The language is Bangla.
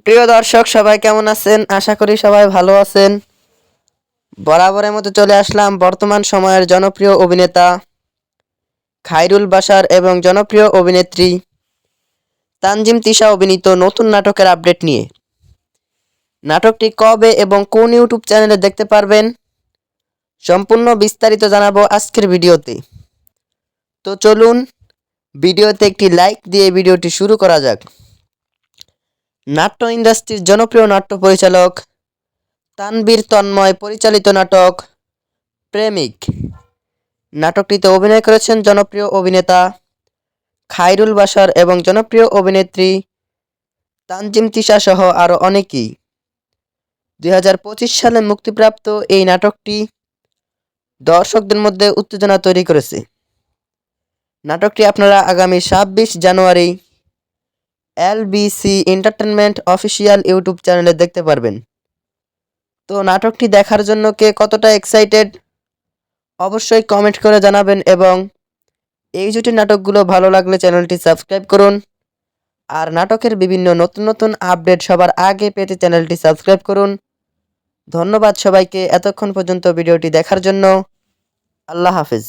প্রিয় দর্শক সবাই কেমন আছেন? আশা করি সবাই ভালো আছেন। বরাবরের মতো চলে আসলাম বর্তমান সময়ের জনপ্রিয় অভিনেতা খায়রুল বাশার এবং জনপ্রিয় অভিনেত্রী তানজিম তিশা অভিনীত নতুন নাটকের আপডেট নিয়ে। নাটকটি কবে এবং কোন ইউটিউব চ্যানেলে দেখতে পারবেন সম্পূর্ণ বিস্তারিত জানাবো আজকের ভিডিওতে। তো চলুন ভিডিওতে একটি লাইক দিয়ে ভিডিওটি শুরু করা যাক। নাট্য ইন্ডাস্ট্রির জনপ্রিয় নাট্য পরিচালক তানবীর তন্ময় পরিচালিত নাটক প্রেমিক। নাটকটিতে অভিনয় করেছেন জনপ্রিয় অভিনেতা খায়রুল বাশার এবং জনপ্রিয় অভিনেত্রী তানজিম তিশা সহ আরও অনেকেই। 2025 সালে মুক্তিপ্রাপ্ত এই নাটকটি দর্শকদের মধ্যে উত্তেজনা তৈরি করেছে। নাটকটি আপনারা আগামী 26 জানুয়ারি LBC এন্টারটেনমেন্ট অফিসিয়াল ইউটিউব চ্যানেলে দেখতে পারবেন। তো নাটকটি দেখার জন্য কে কতটা এক্সাইটেড অবশ্যই কমেন্ট করে জানাবেন এবং এই জুটি নাটকগুলো ভালো লাগলে চ্যানেলটি সাবস্ক্রাইব করুন। আর নাটকের বিভিন্ন নতুন নতুন আপডেট সবার আগে পেতে চ্যানেলটি সাবস্ক্রাইব করুন। ধন্যবাদ সবাইকে এতক্ষণ পর্যন্ত ভিডিওটি দেখার জন্য। আল্লাহ হাফেজ।